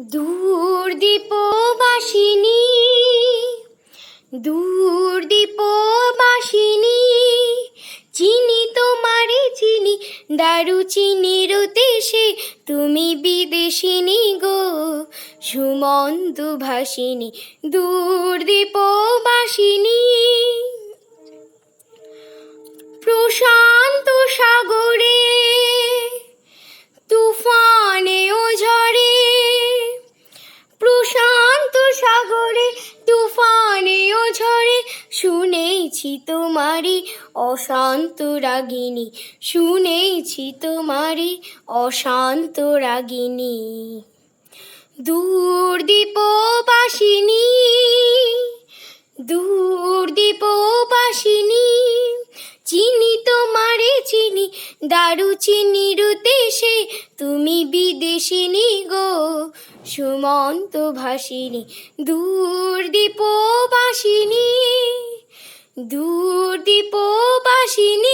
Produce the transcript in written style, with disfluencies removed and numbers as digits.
দূর দীপবাসিনী, দূর দীপবাসিনী, চিনি তোমারে চিনি, দারুচিনির দেশে তুমি বিদেশিনী গো, সুমন্ত ভাসিনী। দূর দীপবাসিনী, প্রশান্ত সাগরে তুফানে ও ঝড়ে, প্রশান্ত সাগরে তুফানে ও ঝড়ে, শুনেছি তোমারি অশান্ত রাগিনী, শুনেছি তোমারি অশান্ত রাগিনী। দূর দীপবাসিনী, দূর দীপবাসিনী, চিনি তোমারে চিনি, দারুচিনির দেশে তুমি বিদেশিনী গো, সুমন্ত ভাসিনী। দূর দীপবাসিনী, দূর দীপবাসিনী।